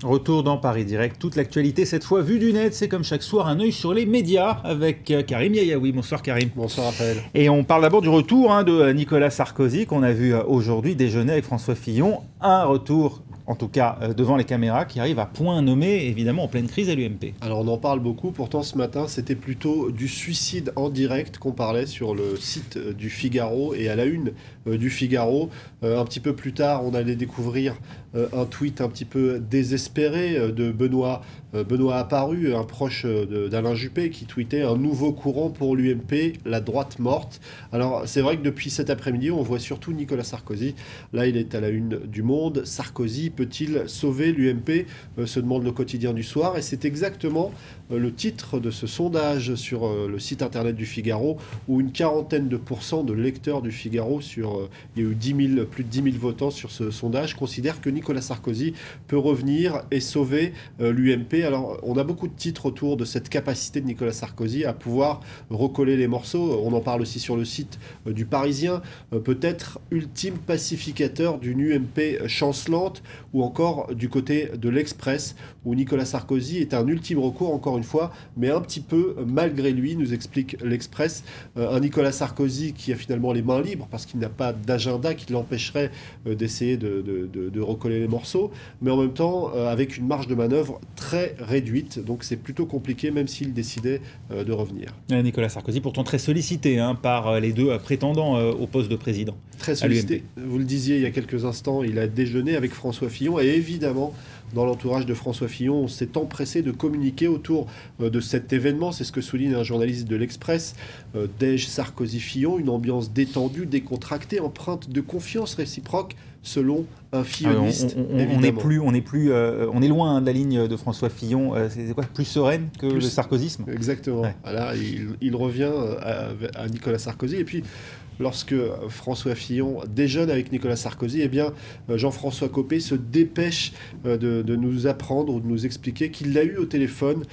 Retour dans Paris Direct, toute l'actualité cette fois vue du net, c'est comme chaque soir un œil sur les médias avec Karim Yayaoui. Bonsoir Karim. Bonsoir Raphaël. Et on parle d'abord du retour de Nicolas Sarkozy qu'on a vu aujourd'hui déjeuner avec François Fillon. Un retour, en tout cas devant les caméras, qui arrive à point nommé, évidemment en pleine crise à l'UMP. Alors on en parle beaucoup, pourtant ce matin c'était plutôt du suicide en direct qu'on parlait sur le site du Figaro et à la une du Figaro. Un petit peu plus tard on allait découvrir un tweet un petit peu désespéré de Benoît Apparu, un proche d'Alain Juppé, qui tweetait un nouveau courant pour l'UMP, la droite morte. Alors c'est vrai que depuis cet après-midi on voit surtout Nicolas Sarkozy. Là il est à la une du Monde. Sarkozy peut-il sauver l'UMP, se demande le quotidien du soir, et c'est exactement le titre de ce sondage sur le site internet du Figaro, où une quarantaine de % de lecteurs du Figaro, il y a eu plus de 10 000 votants sur ce sondage, considèrent que Nicolas Sarkozy peut revenir et sauver l'UMP. Alors on a beaucoup de titres autour de cette capacité de Nicolas Sarkozy à pouvoir recoller les morceaux. On en parle aussi sur le site du Parisien, peut-être ultime pacificateur d'une UMP chancelante, ou encore du côté de l'Express, où Nicolas Sarkozy est un ultime recours, encore une fois, mais un petit peu malgré lui, nous explique l'Express. Un Nicolas Sarkozy qui a finalement les mains libres, parce qu'il n'a pas d'agenda qui l'empêcherait d'essayer de recoller les morceaux, mais en même temps avec une marge de manœuvre très réduite, donc c'est plutôt compliqué, même s'il décidait de revenir. Nicolas Sarkozy, pourtant très sollicité par les deux prétendants au poste de président. Très sollicité, vous le disiez il y a quelques instants, il a déjeuné avec François Fillon, et évidemment, dans l'entourage de François Fillon, on s'est empressé de communiquer autour de cet événement. C'est ce que souligne un journaliste de l'Express. Dej Sarkozy-Fillon, une ambiance détendue, décontractée, empreinte de confiance réciproque, selon un filloniste. On est loin de la ligne de François Fillon. C'est quoi, plus sereine que le sarkozysme? Exactement. Ouais. Là, il revient à Nicolas Sarkozy. Et puis, lorsque François Fillon déjeune avec Nicolas Sarkozy, eh bien, Jean-François Copé se dépêche de nous apprendre ou de nous expliquer qu'il l'a eu au téléphone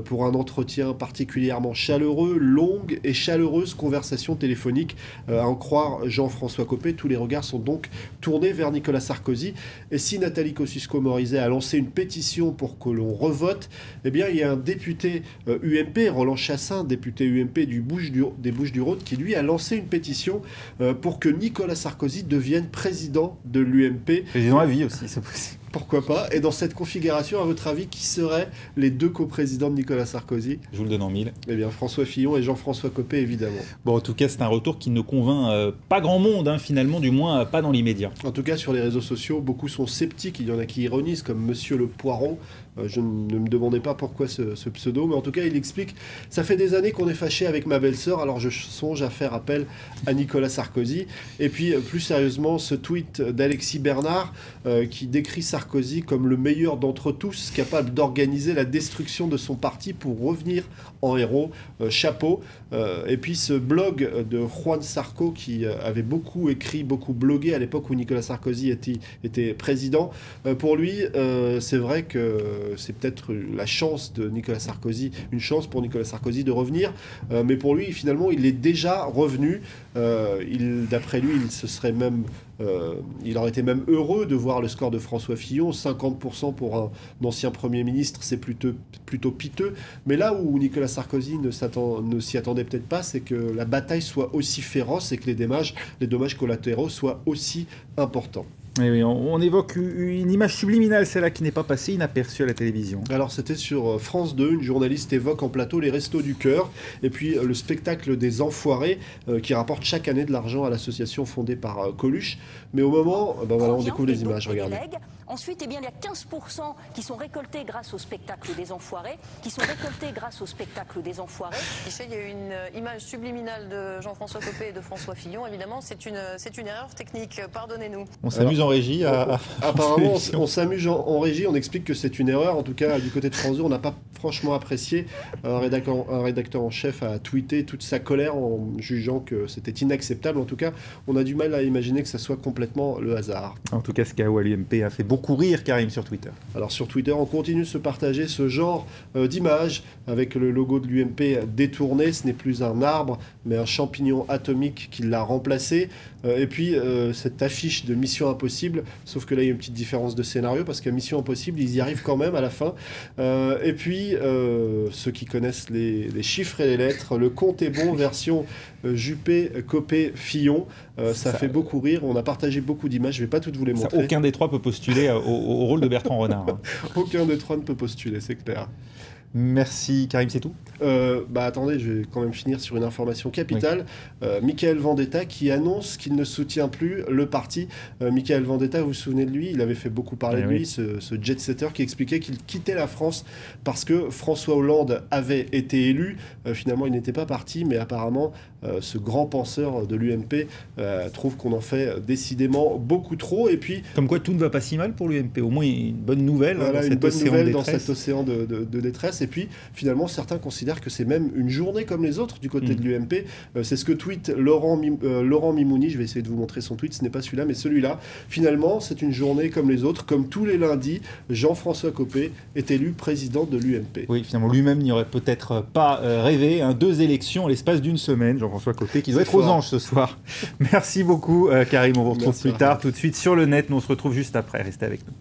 pour un entretien particulièrement chaleureux, longue et chaleureuse conversation téléphonique. À en croire Jean-François Copé, tous les regards sont donc tournés vers Nicolas Sarkozy. Et si Nathalie Kosciusko-Morizet a lancé une pétition pour que l'on revote, eh bien, il y a un député UMP, Roland Chassin, député UMP des Bouches-du-Rhône, qui lui a lancé une pétition pour que Nicolas Sarkozy devienne président de l'UMP. Président à vie aussi, c'est possible. Pourquoi pas? Et dans cette configuration, à votre avis, qui seraient les deux coprésidents de Nicolas Sarkozy? Je vous le donne en mille. Eh bien, François Fillon et Jean-François Copé, évidemment. Bon, en tout cas, c'est un retour qui ne convainc pas grand monde, finalement, du moins pas dans l'immédiat. En tout cas, sur les réseaux sociaux, beaucoup sont sceptiques. Il y en a qui ironisent, comme Monsieur le Poiron. Je ne me demandais pas pourquoi ce pseudo, mais en tout cas, il explique « Ça fait des années qu'on est fâché avec ma belle-sœur, alors je songe à faire appel à Nicolas Sarkozy. » Et puis, plus sérieusement, ce tweet d'Alexis Bernard qui décrit Sarkozy comme le meilleur d'entre tous, capable d'organiser la destruction de son parti pour revenir en héros. Chapeau. Et puis, ce blog de Juan Sarko, qui avait beaucoup écrit, beaucoup blogué à l'époque où Nicolas Sarkozy était président. Pour lui, c'est vrai que c'est peut-être la chance de Nicolas Sarkozy, une chance pour Nicolas Sarkozy de revenir, mais pour lui, finalement, il est déjà revenu. D'après lui, il aurait été même heureux de voir le score de François Fillon. 50% pour un ancien Premier ministre, c'est plutôt piteux. Mais là où Nicolas Sarkozy ne s'y attendait peut-être pas, c'est que la bataille soit aussi féroce et que les dommages collatéraux soient aussi importants. Oui, on évoque une image subliminale, celle-là qui n'est pas passée inaperçue à la télévision. Alors c'était sur France 2, une journaliste évoque en plateau les Restos du Cœur et puis le spectacle des Enfoirés qui rapporte chaque année de l'argent à l'association fondée par Coluche. Mais au moment, voilà, on découvre les images, regardez. Ensuite, il y a 15% qui sont récoltés grâce au spectacle des Enfoirés, Michel, il y a eu une image subliminale de Jean-François Copé et de François Fillon. Évidemment, c'est une erreur technique. Pardonnez-nous. On s'amuse en régie apparemment, on s'amuse en régie. On explique que c'est une erreur. En tout cas, du côté de France 2, on n'a pas franchement apprécié. Un rédacteur en chef a tweeté toute sa colère en jugeant que c'était inacceptable. En tout cas, on a du mal à imaginer que ça soit complètement le hasard. En tout cas, ce chaos à l'UMP a fait beaucoup rire Karim sur Twitter. Alors sur Twitter, on continue de se partager ce genre d'images avec le logo de l'UMP détourné. Ce n'est plus un arbre, mais un champignon atomique qui l'a remplacé. Et puis cette affiche de Mission Impossible Impossible, sauf que là il y a une petite différence de scénario parce qu'à Mission Impossible ils y arrivent quand même à la fin. Et puis ceux qui connaissent les chiffres et les lettres, le compte est bon version Juppé, Copé, Fillon. Ça fait beaucoup rire, on a partagé beaucoup d'images, je vais pas toutes vous les montrer. Aucun des trois peut postuler au rôle de Bertrand Renard. Hein. Aucun des trois ne peut postuler, c'est clair. Merci Karim, c'est tout? Attendez, je vais quand même finir sur une information capitale. Oui. Michael Vendetta qui annonce qu'il ne soutient plus le parti. Michael Vendetta, vous vous souvenez de lui? Il avait fait beaucoup parler de lui, ce jet-setter qui expliquait qu'il quittait la France parce que François Hollande avait été élu. Finalement, il n'était pas parti, mais apparemment, ce grand penseur de l'UMP trouve qu'on en fait décidément beaucoup trop. Et puis, comme quoi, tout ne va pas si mal pour l'UMP. Au moins, une bonne nouvelle. Voilà, une bonne nouvelle dans cet océan de détresse. Et puis, finalement, certains considèrent que c'est même une journée comme les autres du côté de l'UMP. C'est ce que tweet Laurent Mimouni. Je vais essayer de vous montrer son tweet. Ce n'est pas celui-là, mais celui-là. Finalement, c'est une journée comme les autres. Comme tous les lundis, Jean-François Copé est élu président de l'UMP. Oui, finalement, lui-même n'y aurait peut-être pas rêvé. Deux élections à l'espace d'une semaine. Jean-François Copé, qui doit être aux anges ce soir. Merci beaucoup, Karim. On vous retrouve plus tard, tout de suite sur le net. Nous, on se retrouve juste après. Restez avec nous.